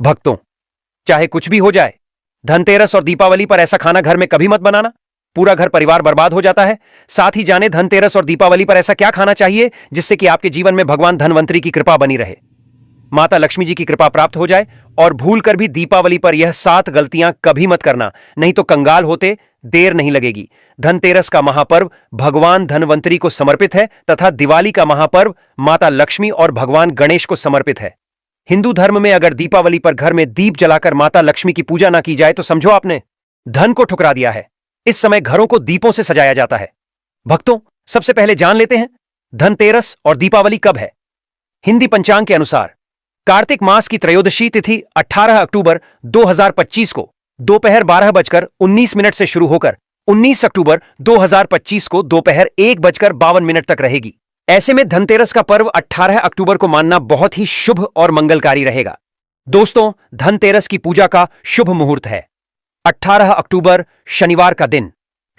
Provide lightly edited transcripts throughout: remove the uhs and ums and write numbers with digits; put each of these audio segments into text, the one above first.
भक्तों, चाहे कुछ भी हो जाए, धनतेरस और दीपावली पर ऐसा खाना घर में कभी मत बनाना। पूरा घर परिवार बर्बाद हो जाता है। साथ ही जाने धनतेरस और दीपावली पर ऐसा क्या खाना चाहिए जिससे कि आपके जीवन में भगवान धनवंतरी की कृपा बनी रहे, माता लक्ष्मी जी की कृपा प्राप्त हो जाए। और भूल कर भी दीपावली पर यह 7 गलतियां कभी मत करना, नहीं तो कंगाल होते देर नहीं लगेगी। धनतेरस का महापर्व भगवान धनवंतरी को समर्पित है तथा दिवाली का महापर्व माता लक्ष्मी और भगवान गणेश को समर्पित है। हिंदू धर्म में अगर दीपावली पर घर में दीप जलाकर माता लक्ष्मी की पूजा ना की जाए तो समझो आपने धन को ठुकरा दिया है। इस समय घरों को दीपों से सजाया जाता है। भक्तों, सबसे पहले जान लेते हैं धनतेरस और दीपावली कब है। हिंदी पंचांग के अनुसार कार्तिक मास की त्रयोदशी तिथि 18 अक्टूबर 2025 को दोपहर 12:19 से शुरू होकर 19 अक्टूबर 2025 को दोपहर 1:52 तक रहेगी। ऐसे में धनतेरस का पर्व 18 अक्टूबर को मानना बहुत ही शुभ और मंगलकारी रहेगा। दोस्तों, धनतेरस की पूजा का शुभ मुहूर्त है 18 अक्टूबर शनिवार का दिन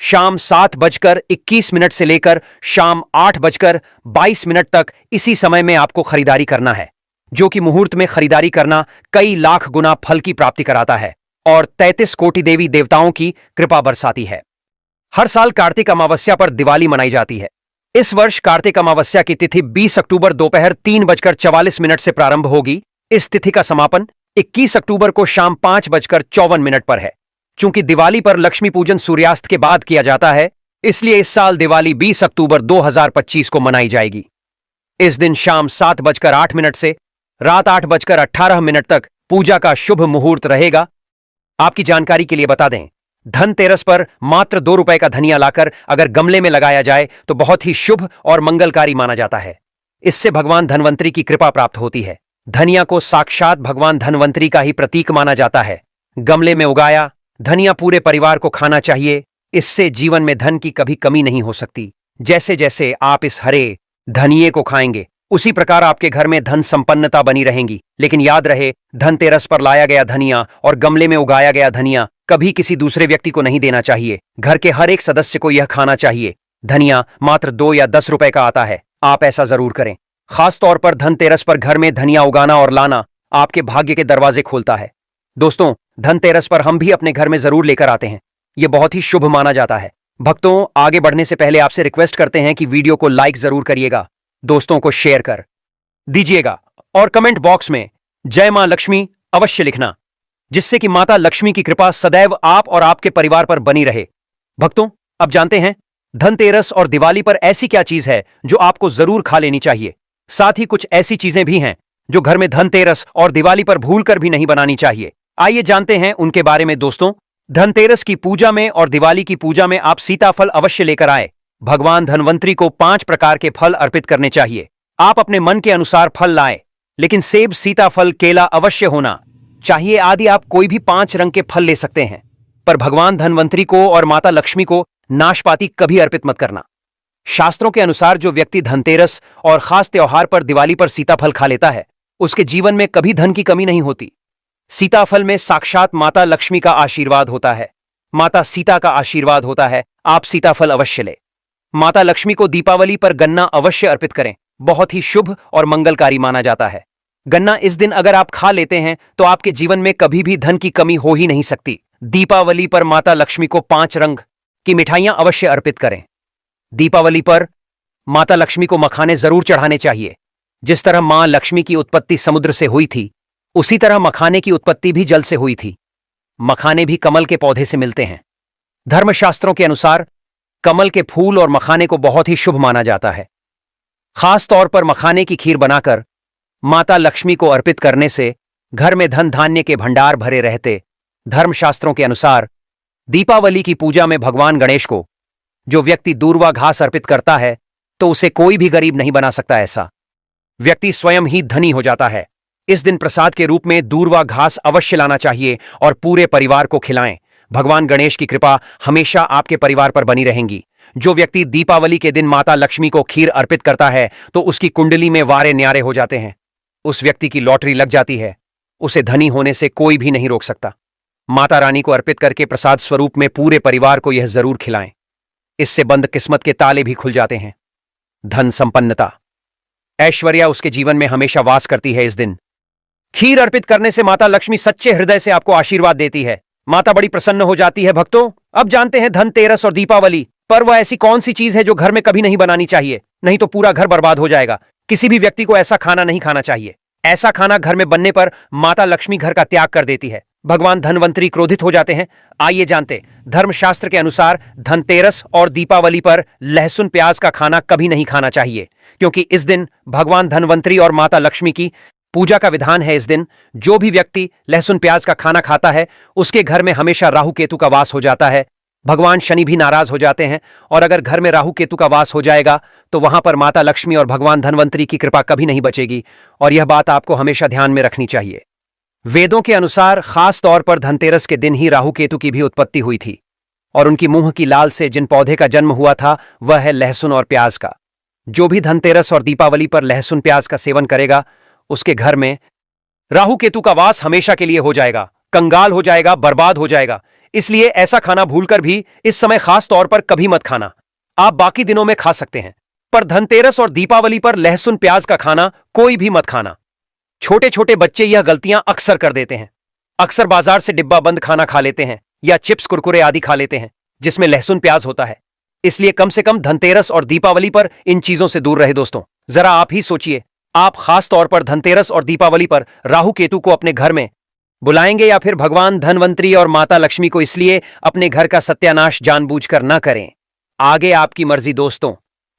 शाम 7:21 से लेकर शाम 8:22 तक। इसी समय में आपको खरीदारी करना है, जो कि मुहूर्त में खरीदारी करना कई लाख गुना फल की प्राप्ति कराता है और 33 कोटि देवी देवताओं की कृपा बरसाती है। हर साल कार्तिक अमावस्या पर दिवाली मनाई जाती है। इस वर्ष कार्तिक अमावस्या की तिथि 20 अक्टूबर दोपहर 3:44 से प्रारंभ होगी। इस तिथि का समापन 21 अक्टूबर को शाम 5:54 पर है। चूंकि दिवाली पर लक्ष्मी पूजन सूर्यास्त के बाद किया जाता है, इसलिए इस साल दिवाली 20 अक्टूबर 2025 को मनाई जाएगी। इस दिन शाम 7:08 से रात 8:18 तक पूजा का शुभ मुहूर्त रहेगा। आपकी जानकारी के लिए बता दें, धनतेरस पर मात्र 2 रुपए का धनिया लाकर अगर गमले में लगाया जाए तो बहुत ही शुभ और मंगलकारी माना जाता है। इससे भगवान धनवंतरी की कृपा प्राप्त होती है। धनिया को साक्षात भगवान धनवंतरी का ही प्रतीक माना जाता है। गमले में उगाया धनिया पूरे परिवार को खाना चाहिए। इससे जीवन में धन की कभी कमी नहीं हो सकती। जैसे जैसे आप इस हरे धनिये को खाएंगे, उसी प्रकार आपके घर में धन संपन्नता बनी रहेंगी। लेकिन याद रहे, धनतेरस पर लाया गया धनिया और गमले में उगाया गया धनिया कभी किसी दूसरे व्यक्ति को नहीं देना चाहिए। घर के हर एक सदस्य को यह खाना चाहिए। धनिया मात्र 2 या 10 रुपए का आता है। आप ऐसा जरूर करें। खास तौर पर धनतेरस पर घर में धनिया उगाना और लाना आपके भाग्य के दरवाजे खोलता है। दोस्तों, धनतेरस पर हम भी अपने घर में जरूर लेकर आते हैं। यह बहुत ही शुभ माना जाता है। भक्तों, आगे बढ़ने से पहले आपसे रिक्वेस्ट करते हैं कि वीडियो को लाइक जरूर करिएगा, दोस्तों को शेयर कर दीजिएगा और कमेंट बॉक्स में जय मां लक्ष्मी अवश्य लिखना, जिससे कि माता लक्ष्मी की कृपा सदैव आप और आपके परिवार पर बनी रहे। भक्तों, अब जानते हैं धनतेरस और दिवाली पर ऐसी क्या चीज है जो आपको जरूर खा लेनी चाहिए। साथ ही कुछ ऐसी चीजें भी हैं जो घर में धनतेरस और दिवाली पर भूलकर भी नहीं बनानी चाहिए। आइए जानते हैं उनके बारे में। दोस्तों, धनतेरस की पूजा में और दिवाली की पूजा में आप सीताफल अवश्य लेकर आए। भगवान धनवंतरी को 5 प्रकार के फल अर्पित करने चाहिए। आप अपने मन के अनुसार फल लाएं, लेकिन सेब, सीताफल, केला अवश्य होना चाहिए। आदि आप कोई भी 5 रंग के फल ले सकते हैं, पर भगवान धनवंतरी को और माता लक्ष्मी को नाशपाती कभी अर्पित मत करना। शास्त्रों के अनुसार जो व्यक्ति धनतेरस और खास त्योहार पर दिवाली पर सीताफल खा लेता है, उसके जीवन में कभी धन की कमी नहीं होती। सीताफल में साक्षात माता लक्ष्मी का आशीर्वाद होता है, माता सीता का आशीर्वाद होता है। आप सीताफल अवश्य ले। माता लक्ष्मी को दीपावली पर गन्ना अवश्य अर्पित करें, बहुत ही शुभ और मंगलकारी माना जाता है। गन्ना इस दिन अगर आप खा लेते हैं तो आपके जीवन में कभी भी धन की कमी हो ही नहीं सकती। दीपावली पर माता लक्ष्मी को 5 रंग की मिठाइयां अवश्य अर्पित करें। दीपावली पर माता लक्ष्मी को मखाने जरूर चढ़ाने चाहिए। जिस तरह मां लक्ष्मी की उत्पत्ति समुद्र से हुई थी, उसी तरह मखाने की उत्पत्ति भी जल से हुई थी। मखाने भी कमल के पौधे से मिलते हैं। धर्मशास्त्रों के अनुसार कमल के फूल और मखाने को बहुत ही शुभ माना जाता है। खास तौर पर मखाने की खीर बनाकर माता लक्ष्मी को अर्पित करने से घर में धन धान्य के भंडार भरे रहते। धर्मशास्त्रों के अनुसार दीपावली की पूजा में भगवान गणेश को जो व्यक्ति दूर्वा घास अर्पित करता है, तो उसे कोई भी गरीब नहीं बना सकता। ऐसा व्यक्ति स्वयं ही धनी हो जाता है। इस दिन प्रसाद के रूप में दूर्वा घास अवश्य लाना चाहिए और पूरे परिवार को खिलाएं। भगवान गणेश की कृपा हमेशा आपके परिवार पर बनी रहेंगी। जो व्यक्ति दीपावली के दिन माता लक्ष्मी को खीर अर्पित करता है, तो उसकी कुंडली में वारे न्यारे हो जाते हैं। उस व्यक्ति की लॉटरी लग जाती है। उसे धनी होने से कोई भी नहीं रोक सकता। माता रानी को अर्पित करके प्रसाद स्वरूप में पूरे परिवार को यह जरूर खिलाएं। इससे बंद किस्मत के ताले भी खुल जाते हैं। धन संपन्नता, ऐश्वर्या उसके जीवन में हमेशा वास करती है। इस दिन खीर अर्पित करने से माता लक्ष्मी सच्चे हृदय से आपको आशीर्वाद देती है। माता बड़ी प्रसन्न हो जाती है। भक्तों, अब जानते हैं धनतेरस और दीपावली पर वह ऐसी कौन सी चीज है जो घर में कभी नहीं बनानी चाहिए, नहीं तो पूरा घर बर्बाद हो जाएगा। किसी भी व्यक्ति को ऐसा खाना नहीं खाना चाहिए। ऐसा खाना घर में बनने पर माता लक्ष्मी घर का त्याग कर देती है। भगवान धनवंतरी क्रोधित हो जाते हैं। आइए जानते, धर्मशास्त्र के अनुसार धनतेरस और दीपावली पर लहसुन प्याज का खाना कभी नहीं खाना चाहिए, क्योंकि इस दिन भगवान धनवंतरी और माता लक्ष्मी की पूजा का विधान है। इस दिन जो भी व्यक्ति लहसुन प्याज का खाना खाता है उसके घर में हमेशा राहु केतु का वास हो जाता है। भगवान शनि भी नाराज हो जाते हैं, और अगर घर में राहु केतु का वास हो जाएगा तो वहां पर माता लक्ष्मी और भगवान धनवंतरी की कृपा कभी नहीं बचेगी, और यह बात आपको हमेशा ध्यान में रखनी चाहिए। वेदों के अनुसार खास तौर पर धनतेरस के दिन ही राहु केतु की भी उत्पत्ति हुई थी, और उनकी मुंह की लाल से जिन पौधे का जन्म हुआ था वह है लहसुन और प्याज का। जो भी धनतेरस और दीपावली पर लहसुन प्याज का सेवन करेगा उसके घर में राहु केतु का वास हमेशा के लिए हो जाएगा, कंगाल हो जाएगा, बर्बाद हो जाएगा। इसलिए ऐसा खाना भूलकर भी इस समय खास तौर पर कभी मत खाना। आप बाकी दिनों में खा सकते हैं, पर धनतेरस और दीपावली पर लहसुन प्याज का खाना कोई भी मत खाना। छोटे छोटे बच्चे यह गलतियां अक्सर कर देते हैं। अक्सर बाजार से डिब्बा बंद खाना खा लेते हैं या चिप्स कुरकुरे आदि खा लेते हैं जिसमें लहसुन प्याज होता है। इसलिए कम से कम धनतेरस और दीपावली पर इन चीजों से दूर रहे। दोस्तों, जरा आप ही सोचिए, आप खास तौर पर धनतेरस और दीपावली पर राहु केतु को अपने घर में बुलाएंगे या फिर भगवान धनवंतरी और माता लक्ष्मी को इसलिए अपने घर का सत्यानाश जानबूझकर न करें। आगे आपकी मर्जी। दोस्तों,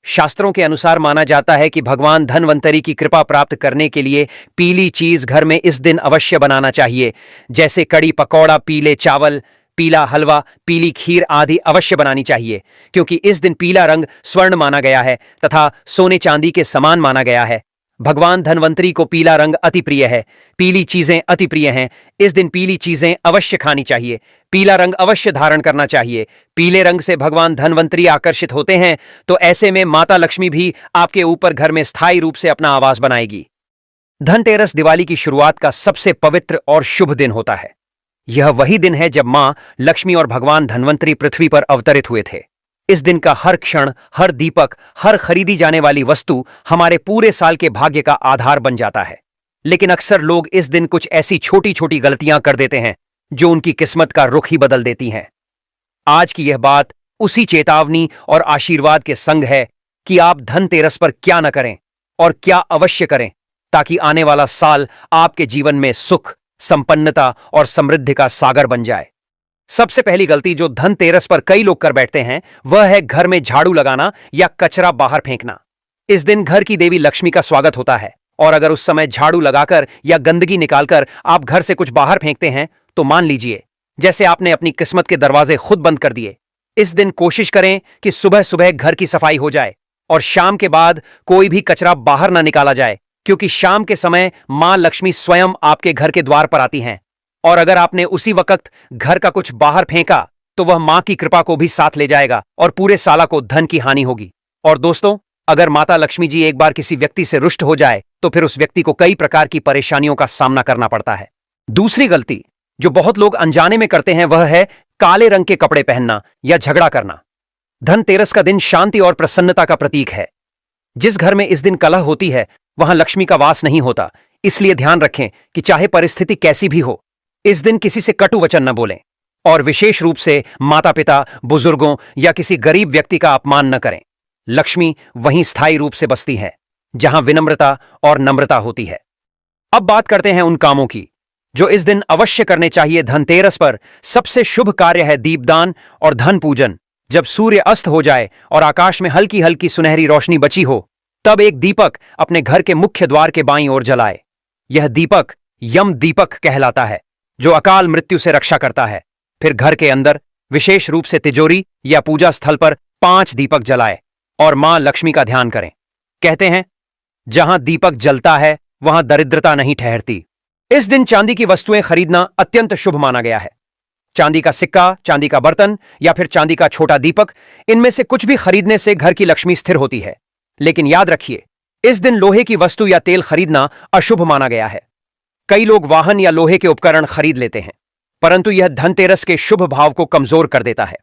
शास्त्रों के अनुसार माना जाता है कि भगवान धनवंतरी की कृपा प्राप्त करने के लिए पीली चीज घर में इस दिन अवश्य बनाना चाहिए, जैसे कड़ी पकौड़ा, पीले चावल, पीला हलवा, पीली खीर आदि अवश्य बनानी चाहिए, क्योंकि इस दिन पीला रंग स्वर्ण माना गया है तथा सोने चांदी के समान माना गया है। भगवान धनवंतरी को पीला रंग अति प्रिय है, पीली चीजें अति प्रिय हैं। इस दिन पीली चीजें अवश्य खानी चाहिए, पीला रंग अवश्य धारण करना चाहिए। पीले रंग से भगवान धनवंतरी आकर्षित होते हैं, तो ऐसे में माता लक्ष्मी भी आपके ऊपर घर में स्थायी रूप से अपना आवास बनाएगी। धनतेरस दिवाली की शुरुआत का सबसे पवित्र और शुभ दिन होता है। यह वही दिन है जब मां लक्ष्मी और भगवान धनवंतरी पृथ्वी पर अवतरित हुए थे। इस दिन का हर क्षण, हर दीपक, हर खरीदी जाने वाली वस्तु हमारे पूरे साल के भाग्य का आधार बन जाता है। लेकिन अक्सर लोग इस दिन कुछ ऐसी छोटी छोटी गलतियां कर देते हैं जो उनकी किस्मत का रुख ही बदल देती हैं। आज की यह बात उसी चेतावनी और आशीर्वाद के संग है कि आप धनतेरस पर क्या न करें और क्या अवश्य करें, ताकि आने वाला साल आपके जीवन में सुख, संपन्नता और समृद्धि का सागर बन जाए। सबसे पहली गलती जो धनतेरस पर कई लोग कर बैठते हैं वह है घर में झाड़ू लगाना या कचरा बाहर फेंकना। इस दिन घर की देवी लक्ष्मी का स्वागत होता है, और अगर उस समय झाड़ू लगाकर या गंदगी निकालकर आप घर से कुछ बाहर फेंकते हैं तो मान लीजिए जैसे आपने अपनी किस्मत के दरवाजे खुद बंद कर दिए। इस दिन कोशिश करें कि सुबह सुबह घर की सफाई हो जाए और शाम के बाद कोई भी कचरा बाहर ना निकाला जाए, क्योंकि शाम के समय मां लक्ष्मी स्वयं आपके घर के द्वार पर आती हैं, और अगर आपने उसी वक्त घर का कुछ बाहर फेंका तो वह मां की कृपा को भी साथ ले जाएगा और पूरे साल को धन की हानि होगी। और दोस्तों, अगर माता लक्ष्मी जी एक बार किसी व्यक्ति से रुष्ट हो जाए तो फिर उस व्यक्ति को कई प्रकार की परेशानियों का सामना करना पड़ता है। दूसरी गलती जो बहुत लोग अनजाने में करते हैं वह है काले रंग के कपड़े पहनना या झगड़ा करना। धनतेरस का दिन शांति और प्रसन्नता का प्रतीक है। जिस घर में इस दिन कलह होती है वहां लक्ष्मी का वास नहीं होता। इसलिए ध्यान रखें कि चाहे परिस्थिति कैसी भी हो, इस दिन किसी से कटु वचन न बोलें, और विशेष रूप से माता पिता, बुजुर्गों या किसी गरीब व्यक्ति का अपमान न करें। लक्ष्मी वहीं स्थायी रूप से बसती है जहां विनम्रता और नम्रता होती है। अब बात करते हैं उन कामों की जो इस दिन अवश्य करने चाहिए। धनतेरस पर सबसे शुभ कार्य है दीपदान और धन पूजन। जब सूर्य अस्त हो जाए और आकाश में हल्की हल्की सुनहरी रोशनी बची हो, तब एक दीपक अपने घर के मुख्य द्वार के बाईं ओर जलाए। यह दीपक यम दीपक कहलाता है, जो अकाल मृत्यु से रक्षा करता है। फिर घर के अंदर, विशेष रूप से तिजोरी या पूजा स्थल पर 5 दीपक जलाए और मां लक्ष्मी का ध्यान करें। कहते हैं, जहां दीपक जलता है वहां दरिद्रता नहीं ठहरती। इस दिन चांदी की वस्तुएं खरीदना अत्यंत शुभ माना गया है। चांदी का सिक्का, चांदी का बर्तन या फिर चांदी का छोटा दीपक, इनमें से कुछ भी खरीदने से घर की लक्ष्मी स्थिर होती है। लेकिन याद रखिए, इस दिन लोहे की वस्तु या तेल खरीदना अशुभ माना गया है। कई लोग वाहन या लोहे के उपकरण खरीद लेते हैं, परंतु यह धनतेरस के शुभ भाव को कमजोर कर देता है।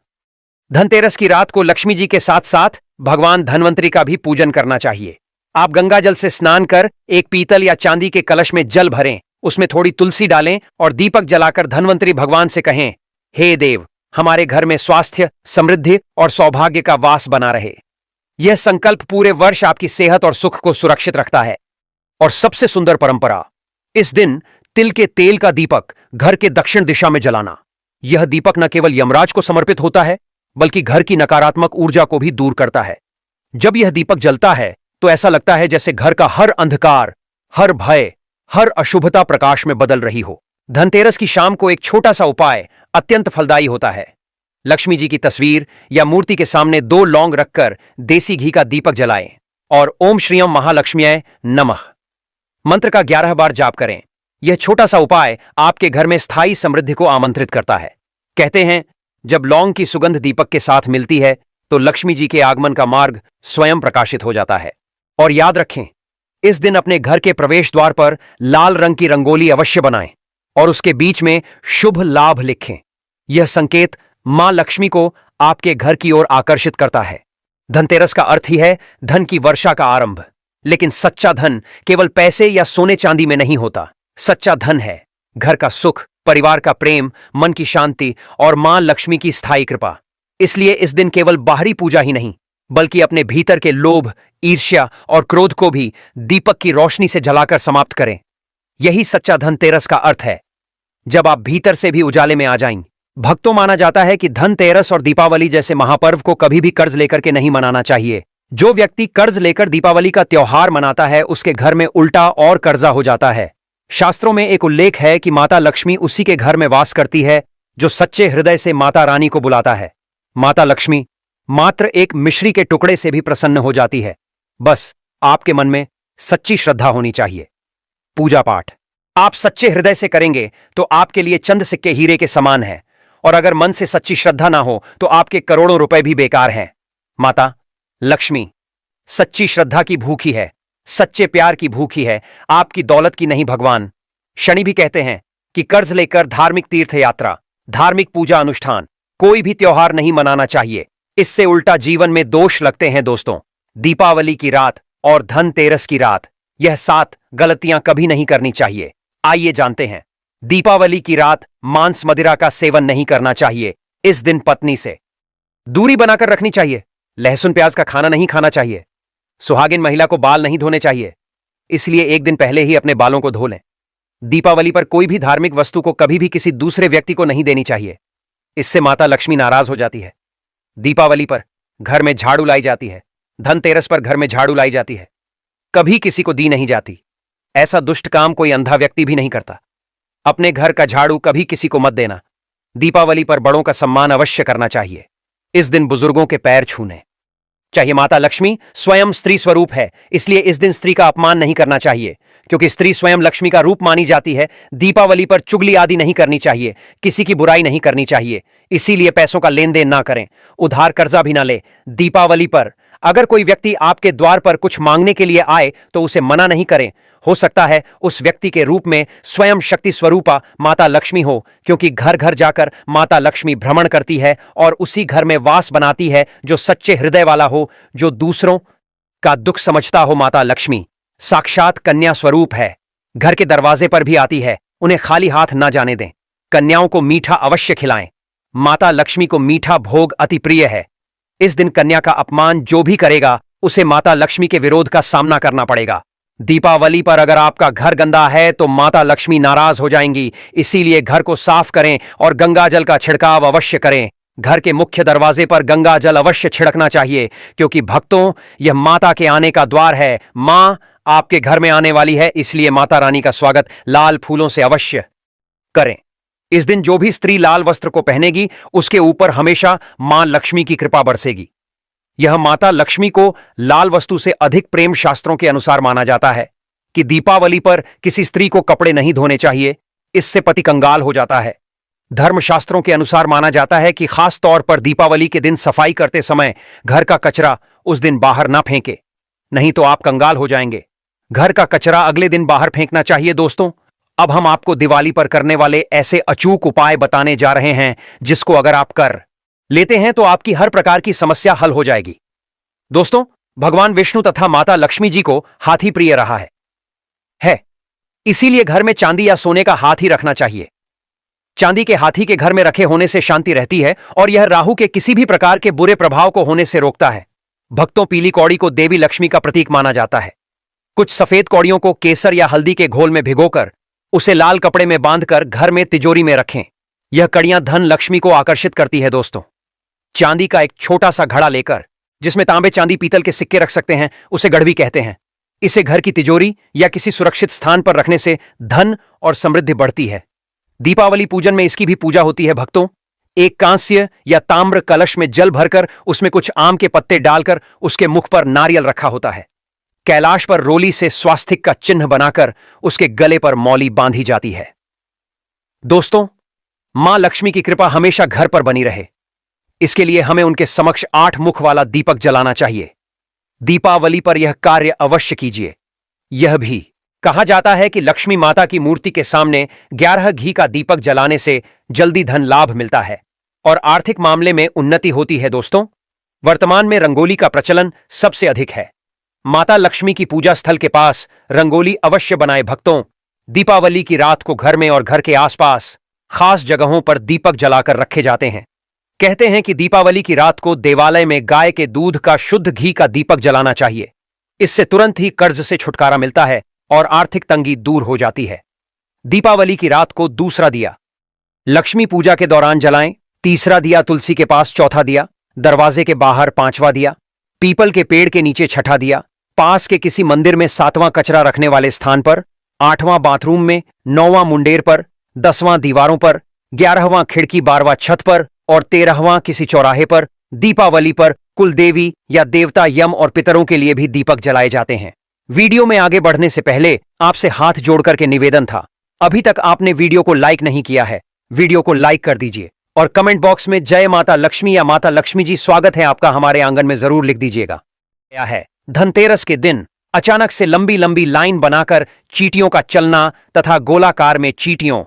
धनतेरस की रात को लक्ष्मी जी के साथ साथ भगवान धनवंतरी का भी पूजन करना चाहिए। आप गंगा जल से स्नान कर एक पीतल या चांदी के कलश में जल भरें, उसमें थोड़ी तुलसी डालें और दीपक जलाकर धन्वंतरी भगवान से कहें, हे देव, हमारे घर में स्वास्थ्य, समृद्धि और सौभाग्य का वास बना रहे। यह संकल्प पूरे वर्ष आपकी सेहत और सुख को सुरक्षित रखता है। और सबसे सुंदर परंपरा, इस दिन तिल के तेल का दीपक घर के दक्षिण दिशा में जलाना। यह दीपक न केवल यमराज को समर्पित होता है, बल्कि घर की नकारात्मक ऊर्जा को भी दूर करता है। जब यह दीपक जलता है तो ऐसा लगता है जैसे घर का हर अंधकार, हर भय, हर अशुभता प्रकाश में बदल रही हो। धनतेरस की शाम को एक छोटा सा उपाय अत्यंत फलदायी होता है। लक्ष्मी जी की तस्वीर या मूर्ति के सामने 2 लौंग रखकर देसी घी का दीपक जलाएं और ओम श्रीयम महालक्ष्म्यै नमः मंत्र का 11 बार जाप करें। यह छोटा सा उपाय आपके घर में स्थायी समृद्धि को आमंत्रित करता है। कहते हैं, जब लौंग की सुगंध दीपक के साथ मिलती है तो लक्ष्मी जी के आगमन का मार्ग स्वयं प्रकाशित हो जाता है। और याद रखें, इस दिन अपने घर के प्रवेश द्वार पर लाल रंग की रंगोली अवश्य बनाएं और उसके बीच में शुभ लाभ लिखें। यह संकेत मां लक्ष्मी को आपके घर की ओर आकर्षित करता है। धनतेरस का अर्थ ही है धन की वर्षा का आरंभ। लेकिन सच्चा धन केवल पैसे या सोने चांदी में नहीं होता। सच्चा धन है घर का सुख, परिवार का प्रेम, मन की शांति और मां लक्ष्मी की स्थायी कृपा। इसलिए इस दिन केवल बाहरी पूजा ही नहीं, बल्कि अपने भीतर के लोभ, ईर्ष्या और क्रोध को भी दीपक की रोशनी से जलाकर समाप्त करें। यही सच्चा धनतेरस का अर्थ है, जब आप भीतर से भी उजाले में आ जाएं। भक्तों, माना जाता है कि धनतेरस और दीपावली जैसे महापर्व को कभी भी कर्ज लेकर के नहीं मनाना चाहिए। जो व्यक्ति कर्ज लेकर दीपावली का त्योहार मनाता है, उसके घर में उल्टा और कर्जा हो जाता है। शास्त्रों में एक उल्लेख है कि माता लक्ष्मी उसी के घर में वास करती है जो सच्चे हृदय से माता रानी को बुलाता है। माता लक्ष्मी मात्र एक मिश्री के टुकड़े से भी प्रसन्न हो जाती है। बस आपके मन में सच्ची श्रद्धा होनी चाहिए। पूजा पाठ आप सच्चे हृदय से करेंगे तो आपके लिए चंद सिक्के हीरे के समान है, और अगर मन से सच्ची श्रद्धा ना हो तो आपके करोड़ों रुपए भी बेकार हैं। माता लक्ष्मी सच्ची श्रद्धा की भूखी है, सच्चे प्यार की भूखी है, आपकी दौलत की नहीं। भगवान शनि भी कहते हैं कि कर्ज लेकर धार्मिक तीर्थ यात्रा, धार्मिक पूजा अनुष्ठान, कोई भी त्योहार नहीं मनाना चाहिए। इससे उल्टा जीवन में दोष लगते हैं। दोस्तों, दीपावली की रात और धनतेरस की रात, यह 7 गलतियां कभी नहीं करनी चाहिए। आइए जानते हैं। दीपावली की रात मांस मदिरा का सेवन नहीं करना चाहिए। इस दिन पत्नी से दूरी बनाकर रखनी चाहिए। लहसुन प्याज का खाना नहीं खाना चाहिए। सुहागिन महिला को बाल नहीं धोने चाहिए, इसलिए एक दिन पहले ही अपने बालों को धो लें। दीपावली पर कोई भी धार्मिक वस्तु को कभी भी किसी दूसरे व्यक्ति को नहीं देनी चाहिए, इससे माता लक्ष्मी नाराज हो जाती है। दीपावली पर घर में झाड़ू लाई जाती है, धनतेरस पर घर में झाड़ू लाई जाती है, कभी किसी को दी नहीं जाती। ऐसा दुष्ट काम कोई अंधा व्यक्ति भी नहीं करता। अपने घर का झाड़ू कभी किसी को मत देना। दीपावली पर बड़ों का सम्मान अवश्य करना चाहिए। इस दिन बुजुर्गों के पैर छूने चाहिए। माता लक्ष्मी स्वयं स्त्री स्वरूप है, इसलिए इस दिन स्त्री का अपमान नहीं करना चाहिए, क्योंकि स्त्री स्वयं लक्ष्मी का रूप मानी जाती है। दीपावली पर चुगली आदि नहीं करनी चाहिए, किसी की बुराई नहीं करनी चाहिए। इसीलिए पैसों का लेन देन ना करें, उधार कर्जा भी ना ले। दीपावली पर अगर कोई व्यक्ति आपके द्वार पर कुछ मांगने के लिए आए तो उसे मना नहीं करें। हो सकता है उस व्यक्ति के रूप में स्वयं शक्ति स्वरूपा माता लक्ष्मी हो, क्योंकि घर घर जाकर माता लक्ष्मी भ्रमण करती है और उसी घर में वास बनाती है जो सच्चे हृदय वाला हो, जो दूसरों का दुख समझता हो। माता लक्ष्मी साक्षात कन्या स्वरूप है, घर के दरवाजे पर भी आती है। उन्हें खाली हाथ ना जाने दें। कन्याओं को मीठा अवश्य खिलाएं। माता लक्ष्मी को मीठा भोग अति प्रिय है। इस दिन कन्या का अपमान जो भी करेगा उसे माता लक्ष्मी के विरोध का सामना करना पड़ेगा। दीपावली पर अगर आपका घर गंदा है तो माता लक्ष्मी नाराज हो जाएंगी, इसीलिए घर को साफ करें और गंगा जल का छिड़काव अवश्य करें। घर के मुख्य दरवाजे पर गंगा जल अवश्य छिड़कना चाहिए, क्योंकि भक्तों, यह माता के आने का द्वार है। मां आपके घर में आने वाली है, इसलिए माता रानी का स्वागत लाल फूलों से अवश्य करें। इस दिन जो भी स्त्री लाल वस्त्र को पहनेगी उसके ऊपर हमेशा मां लक्ष्मी की कृपा बरसेगी। यह माता लक्ष्मी को लाल वस्तु से अधिक प्रेम शास्त्रों के अनुसार माना जाता है कि दीपावली पर किसी स्त्री को कपड़े नहीं धोने चाहिए, इससे पति कंगाल हो जाता है। धर्मशास्त्रों के अनुसार माना जाता है कि खास तौर पर दीपावली के दिन सफाई करते समय घर का कचरा उस दिन बाहर ना फेंके, नहीं तो आप कंगाल हो जाएंगे। घर का कचरा अगले दिन बाहर फेंकना चाहिए। दोस्तों, अब हम आपको दिवाली पर करने वाले ऐसे अचूक उपाय बताने जा रहे हैं जिसको अगर आप कर लेते हैं तो आपकी हर प्रकार की समस्या हल हो जाएगी। दोस्तों, भगवान विष्णु तथा माता लक्ष्मी जी को हाथी प्रिय रहा है। इसीलिए घर में चांदी या सोने का हाथ ही रखना चाहिए। चांदी के हाथी के घर में रखे होने से शांति रहती है और यह राहु के किसी भी प्रकार के बुरे प्रभाव को होने से रोकता है। भक्तों, पीली कौड़ी को देवी लक्ष्मी का प्रतीक माना जाता है। कुछ सफेद कौड़ियों को केसर या हल्दी के घोल में भिगोकर उसे लाल कपड़े में बांधकर घर में तिजोरी में रखें। यह कड़ियां धन लक्ष्मी को आकर्षित करती है। दोस्तों, चांदी का एक छोटा सा घड़ा लेकर जिसमें तांबे, चांदी, पीतल के सिक्के रख सकते हैं, उसे गड़वी कहते हैं। इसे घर की तिजोरी या किसी सुरक्षित स्थान पर रखने से धन और समृद्धि बढ़ती है। दीपावली पूजन में इसकी भी पूजा होती है। भक्तों, एक कांस्य या ताम्र कलश में जल भरकर उसमें कुछ आम के पत्ते डालकर उसके मुख पर नारियल रखा होता है। कैलाश पर रोली से स्वास्तिक का चिन्ह बनाकर उसके गले पर मौली बांधी जाती है। दोस्तों, मां लक्ष्मी की कृपा हमेशा घर पर बनी रहे, इसके लिए हमें उनके समक्ष 8 मुख वाला दीपक जलाना चाहिए। दीपावली पर यह कार्य अवश्य कीजिए। यह भी कहा जाता है कि लक्ष्मी माता की मूर्ति के सामने 11 घी का दीपक जलाने से जल्दी धन लाभ मिलता है और आर्थिक मामले में उन्नति होती है। दोस्तों, वर्तमान में रंगोली का प्रचलन सबसे अधिक है। माता लक्ष्मी की पूजा स्थल के पास रंगोली अवश्य बनाए। भक्तों, दीपावली की रात को घर में और घर के आसपास खास जगहों पर दीपक जलाकर रखे जाते हैं। कहते हैं कि दीपावली की रात को देवालय में गाय के दूध का शुद्ध घी का दीपक जलाना चाहिए। इससे तुरंत ही कर्ज से छुटकारा मिलता है और आर्थिक तंगी दूर हो जाती है। दीपावली की रात को दूसरा दिया लक्ष्मी पूजा के दौरान जलाएं। तीसरा दिया तुलसी के पास, चौथा दिया दरवाजे के बाहर, पांचवा दिया पीपल के पेड़ के नीचे, छठा दिया पास के किसी मंदिर में, सातवां कचरा रखने वाले स्थान पर, 8वां बाथरूम में, 9वां मुंडेर पर, 10वां दीवारों पर, 11वां खिड़की, 12वां छत पर और 13वां किसी चौराहे पर। दीपावली पर कुलदेवी या देवता, यम और पितरों के लिए भी दीपक जलाए जाते हैं। वीडियो में आगे बढ़ने से पहले आपसे हाथ जोड़कर के निवेदन था, अभी तक आपने वीडियो को लाइक नहीं किया है, वीडियो को लाइक कर दीजिए और कमेंट बॉक्स में जय माता लक्ष्मी या माता लक्ष्मी जी स्वागत है आपका हमारे आंगन में जरूर लिख दीजिएगा। क्या है, धनतेरस के दिन अचानक से लंबी लंबी लाइन बनाकर चींटियों का चलना तथा गोलाकार में चींटियों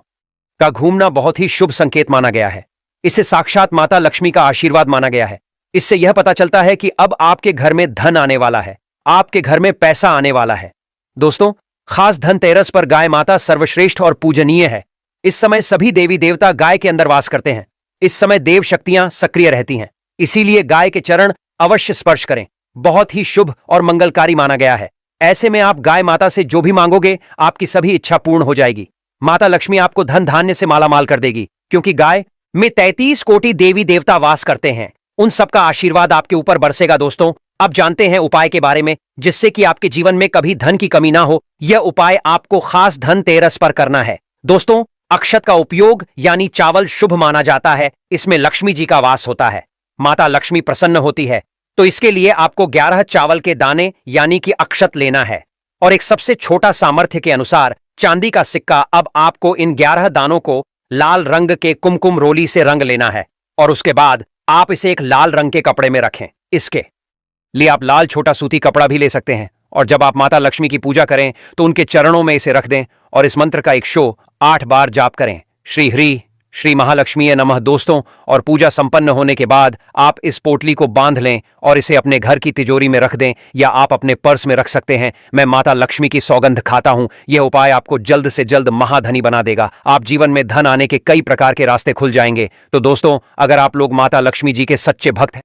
का घूमना बहुत ही शुभ संकेत माना गया है। इससे साक्षात माता लक्ष्मी का आशीर्वाद माना गया है। इससे यह पता चलता है कि अब आपके घर में धन आने वाला है, आपके घर में पैसा आने वाला है। दोस्तों, खास धनतेरस पर गाय माता सर्वश्रेष्ठ और पूजनीय है। इस समय सभी देवी देवता गाय के अंदर वास करते हैं। इस समय देव शक्तियां सक्रिय रहती हैं, इसीलिए गाय के चरण अवश्य स्पर्श करें। बहुत ही शुभ और मंगलकारी माना गया है। ऐसे में आप गाय माता से जो भी मांगोगे आपकी सभी इच्छा पूर्ण हो जाएगी। माता लक्ष्मी आपको धन धान्य से मालामाल कर देगी, क्योंकि गाय में 33 कोटि देवी देवता वास करते हैं। उन सबका आशीर्वाद आपके ऊपर बरसेगा। दोस्तों, अब जानते हैं उपाय के बारे में, जिससे कि आपके जीवन में कभी धन की कमी ना हो। यह उपाय आपको खास धनतेरस पर करना है। दोस्तों, अक्षत का उपयोग यानी चावल शुभ माना जाता है। इसमें लक्ष्मी जी का वास होता है, माता लक्ष्मी प्रसन्न होती है। तो इसके लिए आपको 11 चावल के दाने यानी कि अक्षत लेना है और एक सबसे छोटा सामर्थ्य के अनुसार चांदी का सिक्का। अब आपको इन 11 दानों को लाल रंग के कुमकुम रोली से रंग लेना है और उसके बाद आप इसे एक लाल रंग के कपड़े में रखें। इसके लिए आप लाल छोटा सूती कपड़ा भी ले सकते हैं और जब आप माता लक्ष्मी की पूजा करें तो उनके चरणों में इसे रख दें और इस मंत्र का 108 बार जाप करें, श्री हरि श्री महालक्ष्मी नमः। दोस्तों, और पूजा संपन्न होने के बाद आप इस पोटली को बांध लें और इसे अपने घर की तिजोरी में रख दें या आप अपने पर्स में रख सकते हैं। मैं माता लक्ष्मी की सौगंध खाता हूं, यह उपाय आपको जल्द से जल्द महाधनी बना देगा। आप जीवन में धन आने के कई प्रकार के रास्ते खुल जाएंगे। तो दोस्तों, अगर आप लोग माता लक्ष्मी जी के सच्चे भक्त हैं